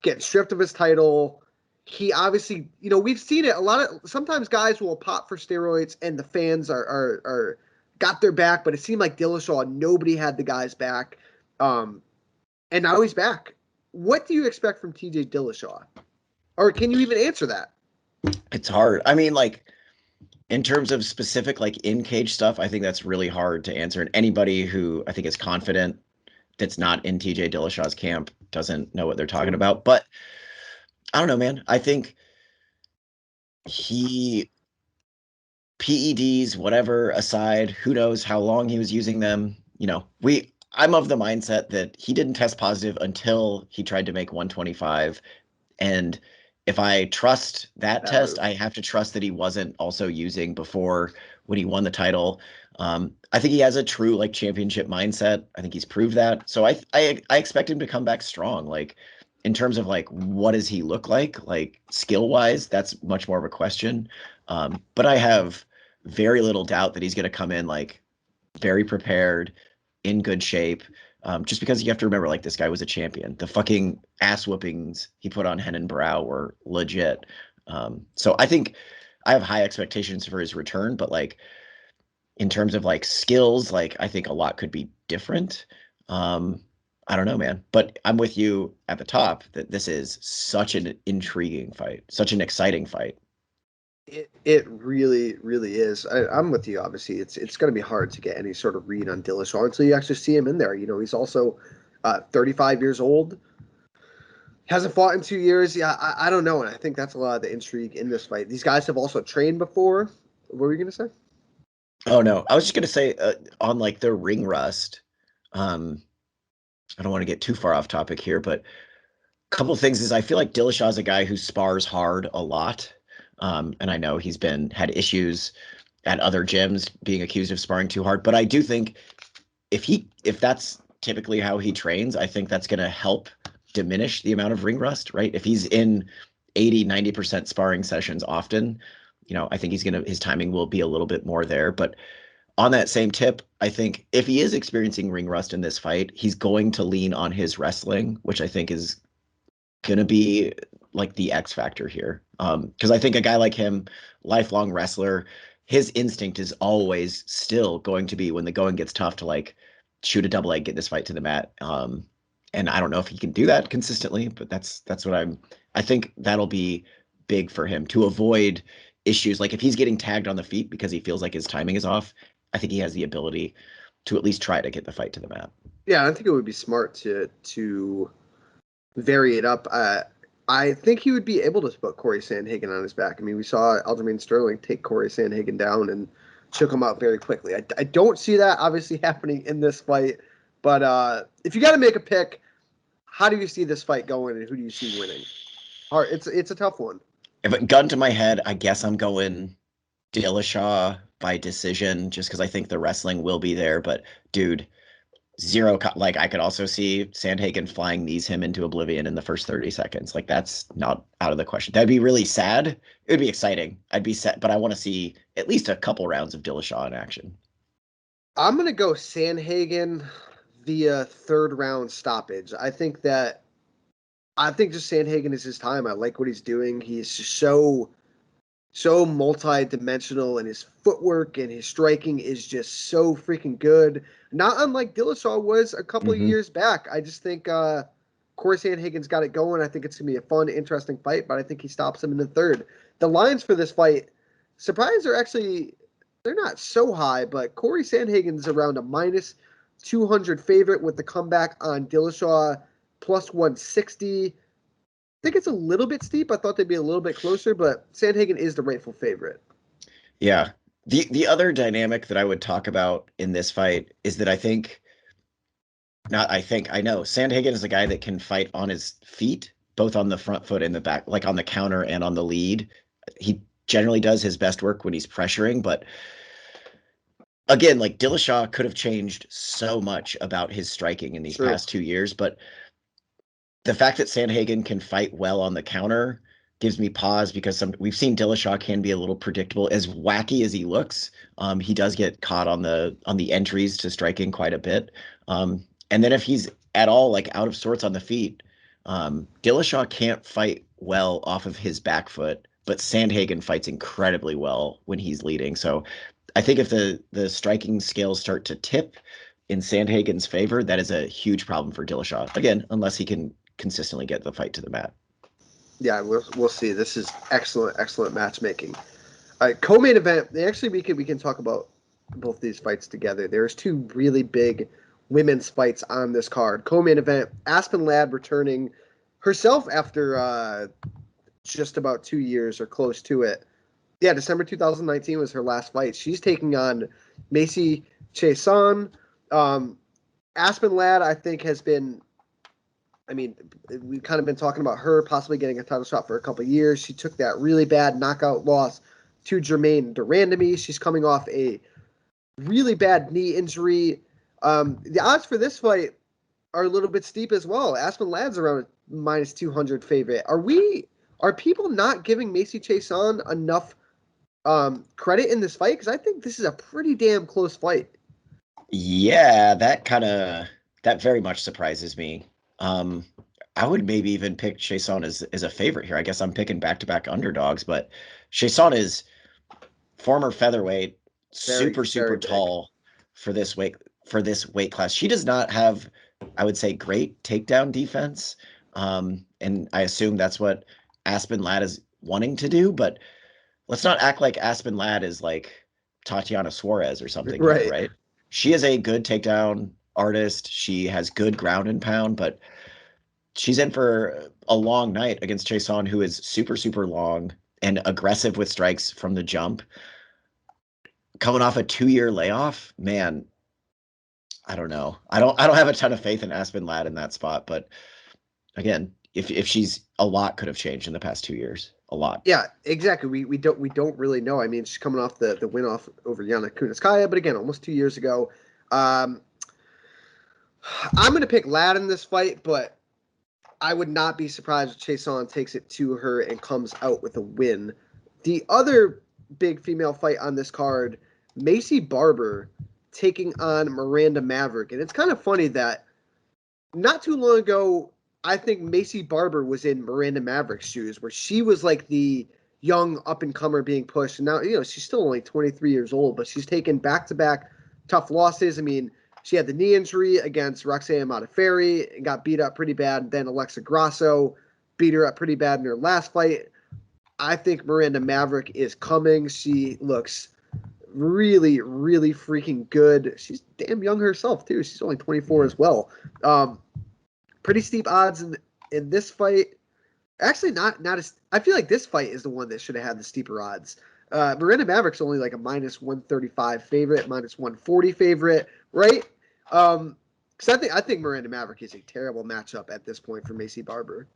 getting stripped of his title. He obviously, we've seen it a lot of. Sometimes guys will pop for steroids, and the fans are got their back. But it seemed like Dillashaw, nobody had the guy's back, and now he's back. What do you expect from TJ Dillashaw, or can you even answer that? It's hard. I mean, like, in terms of specific, like, in-cage stuff, I think that's really hard to answer. And anybody who I think is confident that's not in TJ Dillashaw's camp doesn't know what they're talking about. But I don't know, man. I think PEDs, whatever aside, who knows how long he was using them. I'm of the mindset that he didn't test positive until he tried to make 125. And if I trust that test, I have to trust that he wasn't also using before when he won the title. I think he has a true like championship mindset. I think he's proved that. So I expect him to come back strong. Like in terms of like what does he look like skill wise, that's much more of a question. But I have very little doubt that he's going to come in like very prepared, in good shape. Just because you have to remember, like, this guy was a champion. The fucking ass whoopings he put on Henan Brow were legit. So I think I have high expectations for his return, but like in terms of like skills, like I think a lot could be different. I don't know, man, but I'm with you at the top that this is such an intriguing fight, such an exciting fight. It really, really is. I'm with you. Obviously, it's going to be hard to get any sort of read on Dillashaw until you actually see him in there. He's also 35 years old. Hasn't fought in 2 years. Yeah, I don't know, and I think that's a lot of the intrigue in this fight. These guys have also trained before. What were you going to say? Oh no, I was just going to say on like their ring rust. I don't want to get too far off topic here, but a couple of things is I feel like Dillashaw is a guy who spars hard a lot. And I know he's had issues at other gyms being accused of sparring too hard, but I do think if that's typically how he trains, I think that's going to help diminish the amount of ring rust, right? If he's in 80-90% sparring sessions often, I think his timing will be a little bit more there. But on that same tip, I think if he is experiencing ring rust in this fight, he's going to lean on his wrestling, which I think is going to be like the X factor here. Because I think a guy like him, lifelong wrestler, his instinct is always still going to be when the going gets tough to like shoot a double leg, get this fight to the mat. And I don't know if he can do that consistently, but that's what I think that'll be big for him to avoid issues. Like if he's getting tagged on the feet because he feels like his timing is off, I think he has the ability to at least try to get the fight to the mat. Yeah, I think it would be smart to vary it up. I think he would be able to put Corey Sandhagen on his back. I mean, we saw Aljamain Sterling take Corey Sandhagen down and choke him out very quickly. I don't see that obviously happening in this fight, but if you got to make a pick, how do you see this fight going, and who do you see winning? Hard. It's a tough one. If it gun to my head, I guess I'm going Dillashaw by decision, just because I think the wrestling will be there. But dude, like I could also see Sandhagen flying knees him into oblivion in the first 30 seconds. Like that's not out of the question. That'd be really sad. It would be exciting. I'd be set, but I want to see at least a couple rounds of Dillashaw in action. I'm gonna go Sandhagen via third round stoppage. I think just Sandhagen is his time. I like what he's doing. He's just so multi-dimensional, and his footwork and his striking is just so freaking good. Not unlike Dillashaw was a couple of years back. I just think Corey Sandhagen's got it going. I think it's going to be a fun, interesting fight, but I think he stops him in the third. The lines for this fight, surprise, they're not so high, but Corey Sandhagen's around a minus 200 favorite with the comeback on Dillashaw plus 160. I think it's a little bit steep. I thought they'd be a little bit closer, but Sandhagen is the rightful favorite. Yeah. The other dynamic that I would talk about in this fight is that I know Sandhagen is a guy that can fight on his feet, both on the front foot and the back, like on the counter and on the lead. He generally does his best work when he's pressuring, but again, like Dillashaw could have changed so much about his striking in these past 2 years, but the fact that Sandhagen can fight well on the counter gives me pause, because we've seen Dillashaw can be a little predictable. As wacky as he looks, he does get caught on the entries to striking quite a bit. And then if he's at all like out of sorts on the feet, Dillashaw can't fight well off of his back foot, but Sandhagen fights incredibly well when he's leading. So I think if the striking scales start to tip in Sandhagen's favor, that is a huge problem for Dillashaw. Again, unless he can consistently get the fight to the mat. Yeah, we'll see. This is excellent matchmaking. All right, co-main event. We can talk about both these fights together. There's two really big women's fights on this card. Co-main event: Aspen Ladd returning herself after just about 2 years or close to it. Yeah, December 2019 was her last fight. She's taking on Macy Chiasson. Aspen Ladd, I think, has been. I mean, we've kind of been talking about her possibly getting a title shot for a couple of years. She took that really bad knockout loss to Jermaine Durandamy. She's coming off a really bad knee injury. The odds for this fight are a little bit steep as well. Aspen Ladd's around a minus 200 favorite. Are people not giving Macy Chiasson enough credit in this fight? Because I think this is a pretty damn close fight. Yeah, that very much surprises me. I would maybe even pick Chiasson as a favorite here. I guess I'm picking back-to-back underdogs, but Chiasson is former featherweight, super tall for this weight class. She does not have, I would say, great takedown defense. And I assume that's what Aspen Ladd is wanting to do, but let's not act like Aspen Ladd is like Tatiana Suarez or something, right? She is a good takedown artist. She has good ground and pound, but she's in for a long night against Chiasson, who is super long and aggressive with strikes from the jump. Coming off a 2-year layoff, man, I don't know. I don't have a ton of faith in Aspen Ladd in that spot, but again, if she's a lot could have changed in the past 2 years. A lot. Yeah, exactly. We don't really know. I mean, she's coming off the win over Yana Kunitskaya, but again, almost 2 years ago. I'm going to pick Ladd in this fight, but I would not be surprised if Chiasson takes it to her and comes out with a win. The other big female fight on this card, Macy Barber taking on Miranda Maverick. And it's kind of funny that not too long ago, I think Macy Barber was in Miranda Maverick's shoes, where she was like the young up-and-comer being pushed. And now, she's still only 23 years old, but she's taken back-to-back tough losses. I mean, she had the knee injury against Roxanne Modafferi and got beat up pretty bad. Then Alexa Grasso beat her up pretty bad in her last fight. I think Miranda Maverick is coming. She looks really, really freaking good. She's damn young herself, too. She's only 24 as well. Pretty steep odds in this fight. Actually, not as. I feel like this fight is the one that should have had the steeper odds. Miranda Maverick's only like a minus 135 favorite, minus 140 favorite, right? Because I think Miranda Maverick is a terrible matchup at this point for Macy Barber.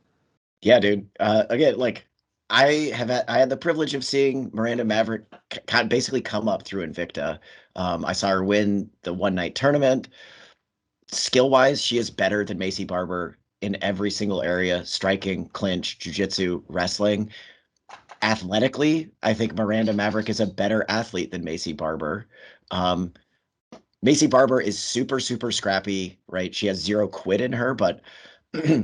Yeah, dude. Again, like I had the privilege of seeing Miranda Maverick kind of basically come up through Invicta. I saw her win the one night tournament. Skill wise, she is better than Macy Barber in every single area: striking, clinch, jiu-jitsu, wrestling. Athletically, I think Miranda Maverick is a better athlete than Macy Barber. Macy Barber is super, super scrappy, right? She has zero quit in her, but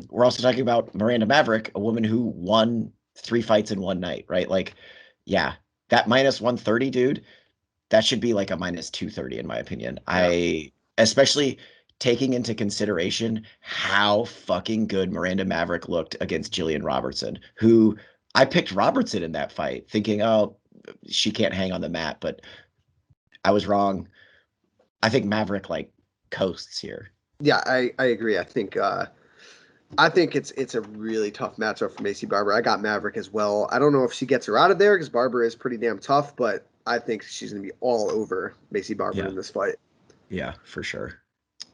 we're also talking about Miranda Maverick, a woman who won 3 fights in one night, right? Like, yeah, that minus 130, dude, that should be like a minus 230 in my opinion. Yeah. Especially taking into consideration how fucking good Miranda Maverick looked against Jillian Robertson, who I picked Robertson in that fight, thinking, oh, she can't hang on the mat, but I was wrong. I think Maverick like coasts here. Yeah, I agree. I think it's a really tough matchup for Macy Barber. I got Maverick as well. I don't know if she gets her out of there because Barber is pretty damn tough, but I think she's going to be all over Macy Barber in this fight. Yeah, for sure.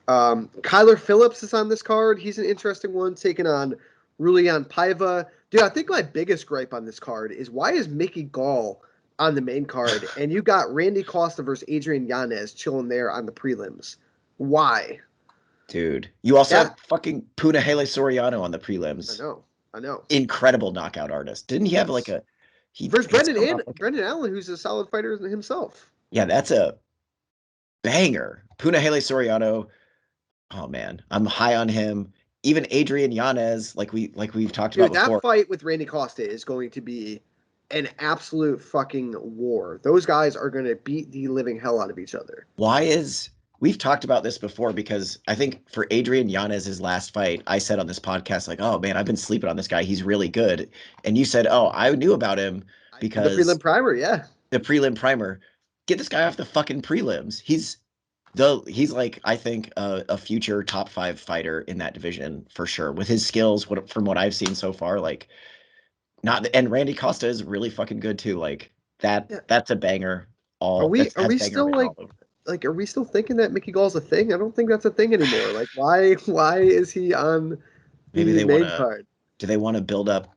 Kyler Phillips is on this card. He's an interesting one, taking on Rulian Paiva. Dude, I think my biggest gripe on this card is why is Mickey Gall on the main card and you got Randy Costa versus Adrian Yanez chilling there on the prelims? Why? Dude, you also have fucking Punahele Soriano on the prelims. I know. Incredible knockout artist. Didn't he have like a versus Brendan Allen, who's a solid fighter himself? Yeah, that's a banger. Punahele Soriano. Oh man, I'm high on him. Even Adrian Yanez, like we've talked about before. That fight with Randy Costa is going to be an absolute fucking war. Those guys are going to beat the living hell out of each other. We've talked about this before because I think for Adrian Yanez's last fight, I said on this podcast, like, oh man, I've been sleeping on this guy. He's really good. And you said, oh, I knew about him because the prelim primer, yeah. The prelim primer. Get this guy off the fucking prelims. He's like, I think, a future top 5 fighter in that division for sure. With his skills, from what I've seen so far, like and Randy Costa is really fucking good too. Like that's a banger. Are we still like, are we still thinking that Mickey Gall's a thing? I don't think that's a thing anymore. Like, why is he on the main card? Do they want to build up?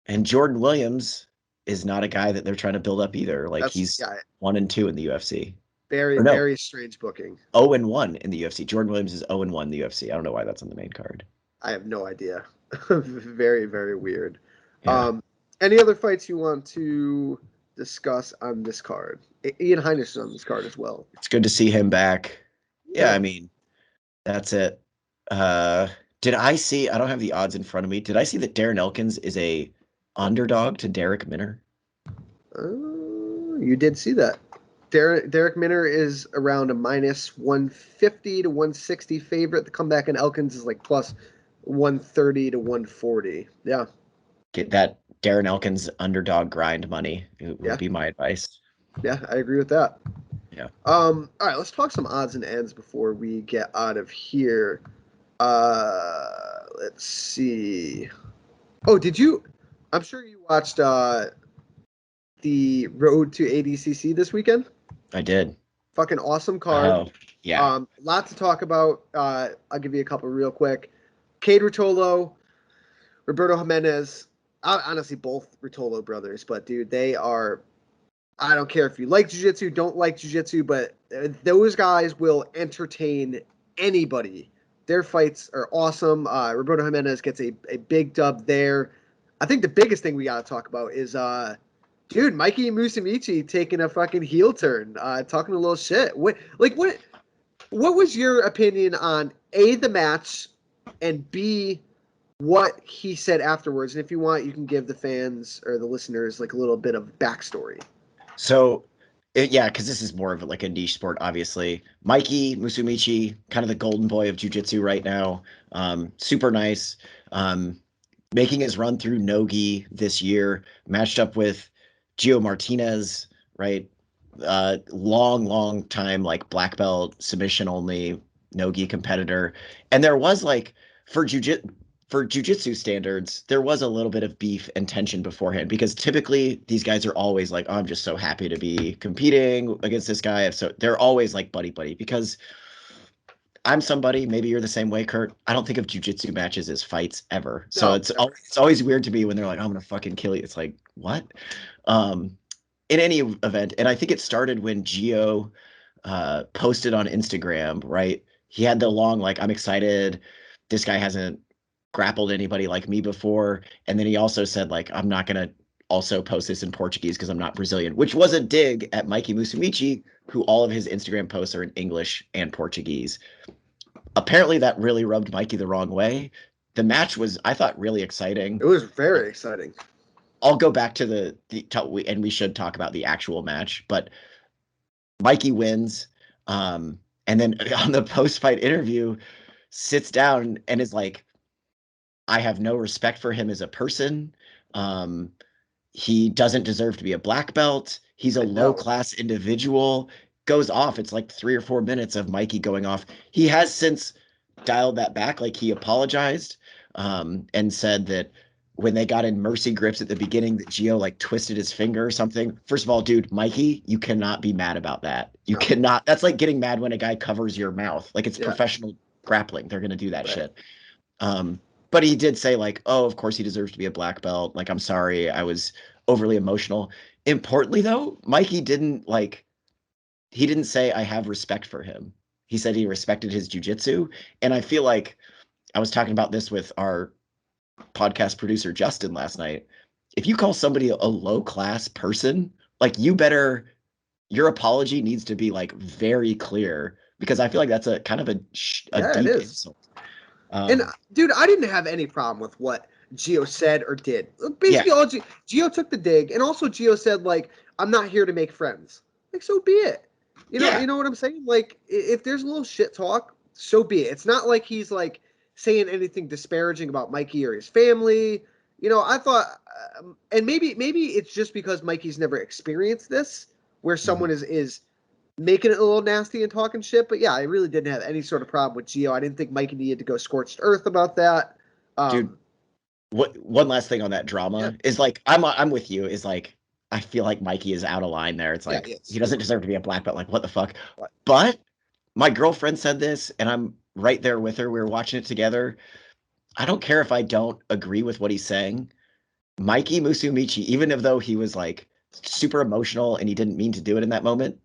And Jordan Williams is not a guy that they're trying to build up either. Like he's 1-2 in the UFC. Very strange booking. 0-1 in the UFC. Jordan Williams is 0-1 in the UFC. I don't know why that's on the main card. I have no idea. Very, very weird. Yeah. Any other fights you want to discuss on this card? Ian Heinisch is on this card as well. It's good to see him back. Yeah, I mean, that's it. Did I see? I don't have the odds in front of me. Did I see that Darren Elkins is a underdog to Derek Minner? You did see that. Derek Minner is around a minus 150 to 160 favorite. The comeback in Elkins is like plus 130 to 140. Yeah. Get that Darren Elkins underdog grind money. It would be my advice. Yeah, I agree with that. Yeah. All right, let's talk some odds and ends before we get out of here. Let's see. Oh, I'm sure you watched the Road to ADCC this weekend. I did. Fucking awesome card. Oh, yeah. Lot to talk about. I'll give you a couple real quick. Cade Rotolo, Roberto Jimenez. Honestly, both Rotolo brothers, but dude, they are. I don't care if you like jiu-jitsu, don't like jiu-jitsu, but those guys will entertain anybody. Their fights are awesome. Roberto Jimenez gets a big dub there. I think the biggest thing we got to talk about is, dude, Mikey Musumeci taking a fucking heel turn, talking a little shit. What was your opinion on A, the match, and B, what he said afterwards? And if you want, you can give the fans or the listeners like a little bit of backstory. So, because this is more of like a niche sport, obviously. Mikey Musumeci, kind of the golden boy of jiu-jitsu right now. Super nice. Making his run through Nogi this year, matched up with Gio Martinez, right? Long time, like black belt, submission only, Nogi competitor. And there was like, for jiu-jitsu, for jiu-jitsu standards, there was a little bit of beef and tension beforehand because typically these guys are always like, oh, I'm just so happy to be competing against this guy. So they're always like buddy because I'm somebody, maybe you're the same way, Kurt. I don't think of jiu-jitsu matches as fights ever. So it's always weird to me when they're like, I'm going to fucking kill you. It's like, what? In any event, and I think it started when Gio posted on Instagram, right? He had the long, like, I'm excited. This guy hasn't grappled anybody like me before. And then he also said, like, I'm not going to also post this in Portuguese because I'm not Brazilian, which was a dig at Mikey Musumeci, who all of his Instagram posts are in English and Portuguese. Apparently that really rubbed Mikey the wrong way. The match was, I thought, really exciting. It was very exciting. I'll go back to and we should talk about the actual match, but Mikey wins. And then on the post-fight interview, sits down and is like, I have no respect for him as a person. He doesn't deserve to be a black belt. He's a low-class individual. Goes off. It's like 3 or 4 minutes of Mikey going off. He has since dialed that back. Like, he apologized and said that when they got in mercy grips at the beginning, that Gio like twisted his finger or something. First of all, dude, Mikey, you cannot be mad about that. You cannot. That's like getting mad when a guy covers your mouth. Like, it's professional grappling. They're going to do that shit. But he did say, like, oh, of course he deserves to be a black belt. Like, I'm sorry, I was overly emotional. Importantly, though, Mikey didn't say I have respect for him. He said he respected his jiu-jitsu. And I feel like I was talking about this with our podcast producer, Justin, last night. If you call somebody a low-class person, like, your apology needs to be like very clear, because I feel like that's a kind of a deep insult. And dude, I didn't have any problem with what Gio said or did. Basically, all Gio took the dig, and also Gio said, like, I'm not here to make friends. Like, so be it. You know what I'm saying? Like, if there's a little shit talk, so be it. It's not like he's like saying anything disparaging about Mikey or his family. You know, I thought, and maybe it's just because Mikey's never experienced this, where someone is making it a little nasty and talking shit. But yeah, I really didn't have any sort of problem with Gio. I didn't think Mikey needed to go scorched earth about that. Dude, one last thing on that drama is, like, I'm with you, is like, I feel like Mikey is out of line there. It's like, he doesn't deserve to be a black belt. Like, what the fuck? But my girlfriend said this, and I'm right there with her. We were watching it together. I don't care if I don't agree with what he's saying. Mikey Musumeci, even though he was like super emotional and he didn't mean to do it in that moment,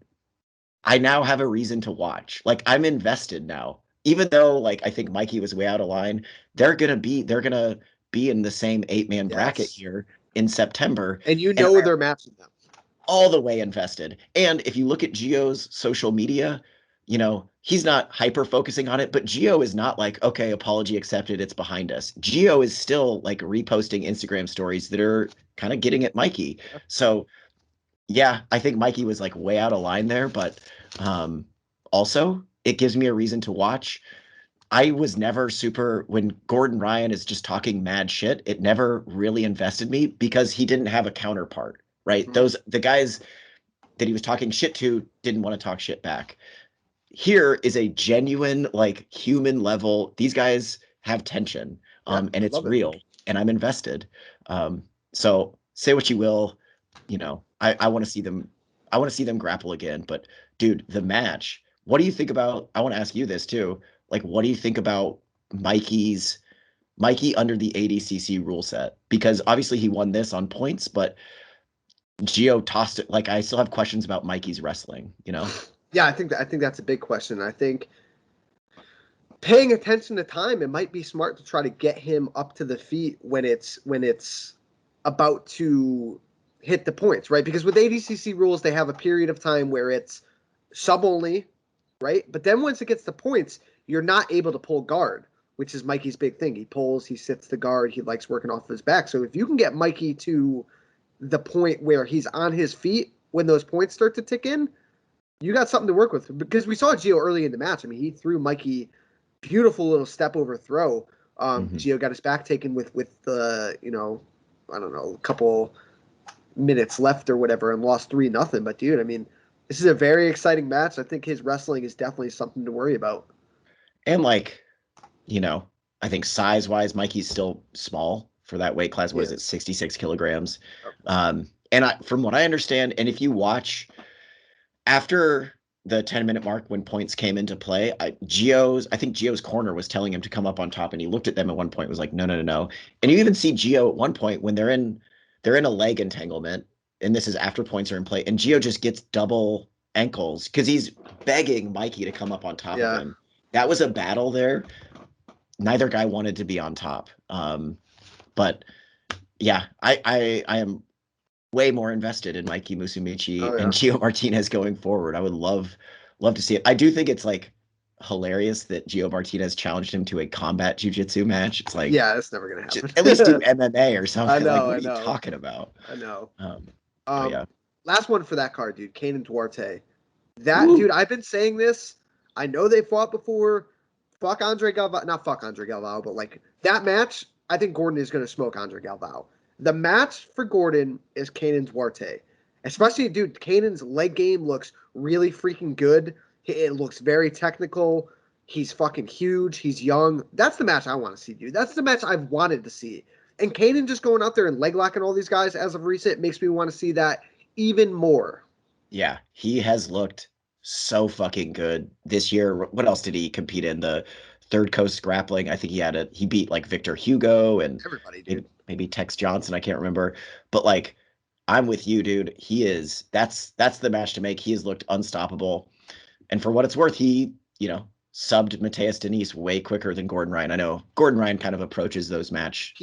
I now have a reason to watch. Like, I'm invested now. Even though, like, I think Mikey was way out of line, they're gonna be in the same 8-man bracket here in September. And they're matching them. All the way invested. And if you look at Gio's social media, you know, he's not hyper focusing on it, but Gio is not like, okay, apology accepted, it's behind us. Gio is still like reposting Instagram stories that are kind of getting at Mikey. So yeah, I think Mikey was like way out of line there, but also it gives me a reason to watch. I was never when Gordon Ryan is just talking mad shit, it never really invested me because he didn't have a counterpart, right? The guys that he was talking shit to didn't want to talk shit back. Here is a genuine, like, human level. These guys have tension, and it's real, and I'm invested. So say what you will, you know, I want to see them. I want to see them grapple again. But dude, the match. What do you think about? I want to ask you this too. Like, what do you think about Mikey under the ADCC rule set? Because obviously he won this on points, but Gio tossed it. Like, I still have questions about Mikey's wrestling, you know? Yeah, I think that's a big question. I think paying attention to time, it might be smart to try to get him up to the feet when it's about to hit the points, right? Because with ADCC rules, they have a period of time where it's sub only, right? But then once it gets to points, you're not able to pull guard, which is Mikey's big thing. He pulls, he sits the guard, he likes working off his back. So if you can get Mikey to the point where he's on his feet when those points start to tick in, you got something to work with. Because we saw Gio early in the match. I mean, he threw Mikey beautiful little step over throw. Gio got his back taken with the, you know, I don't know, a couple minutes left or whatever, and lost 3-0. But dude, I mean, this is a very exciting match. I think his wrestling is definitely something to worry about. And, like, you know, I think size-wise, Mikey's still small for that weight class. What is it, 66 kilograms? From what I understand, and if you watch after the 10-minute mark when points came into play, I think Gio's corner was telling him to come up on top, and he looked at them at one point and was like, no, no, no, no. And you even see Gio at one point when they're in a leg entanglement, and this is after points are in play, and Gio just gets double ankles because he's begging Mikey to come up on top of him. That was a battle there. Neither guy wanted to be on top. But yeah, I am way more invested in Mikey Musumeci and Gio Martinez going forward. I would love to see it. I do think it's like hilarious that Gio Martinez challenged him to a combat jiu-jitsu match. It's like, yeah, that's never gonna happen. At least do MMA or something. I know, like, what are you talking about? I know. Yeah. Last one for that card, dude. Kane and Duarte. Dude, I've been saying this. I know they fought before. Fuck Andre Galvao. Not fuck Andre Galvao, but like that match, I think Gordon is going to smoke Andre Galvao. The match for Gordon is Kane and Duarte. Especially, dude, Kanan's leg game looks really freaking good. It looks very technical. He's fucking huge. He's young. That's the match I want to see, dude. That's the match I've wanted to see. And Kanan just going out there and leg locking all these guys as of recent makes me want to see that even more. Yeah, he has looked so fucking good this year. What else did he compete in? The Third Coast Grappling. I think he beat like Victor Hugo and everybody, dude. Maybe Tex Johnson. I can't remember. But like, I'm with you, dude. That's the match to make. He has looked unstoppable. And for what it's worth, he, subbed Mateus Denise way quicker than Gordon Ryan. I know Gordon Ryan kind of approaches those matches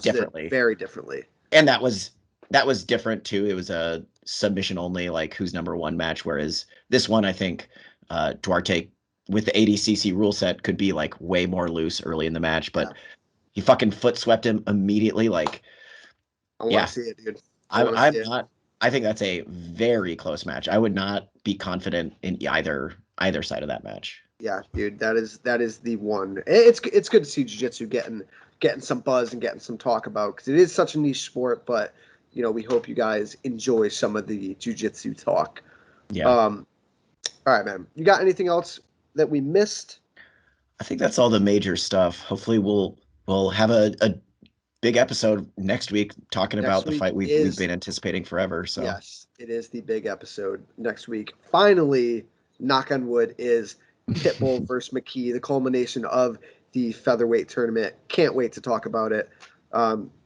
differently. Very differently. And that was different too. It was a submission only, like who's number one match. Whereas this one, I think Duarte with the ADCC rule set could be like way more loose early in the match, but he fucking foot swept him immediately. Like, I want to see it, dude. I think that's a very close match. I would not be confident in either side of that match. Yeah, dude, that is the one. It's good to see jiu-jitsu getting some buzz and getting some talk about, because it is such a niche sport. But we hope you guys enjoy some of the jiu-jitsu talk. Yeah. All right, man. You got anything else that we missed? I think that's all the major stuff. Hopefully, we'll have a big episode next week talking about the fight we've been anticipating forever. So yes, it is the big episode next week. Finally, knock on wood, is Pitbull versus McKee, the culmination of the featherweight tournament. Can't wait to talk about it.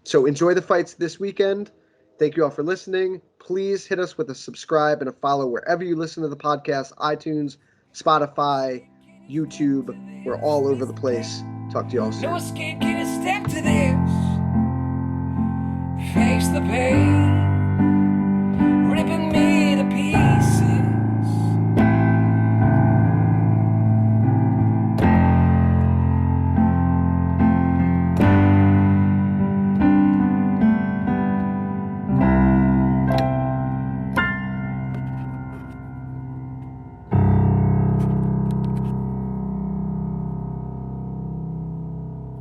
So enjoy the fights this weekend. Thank you all for listening. Please hit us with a subscribe and a follow wherever you listen to the podcast: iTunes, Spotify, YouTube. We're all over the place. Talk to you all soon. No escape, can a step to this. Face the pain.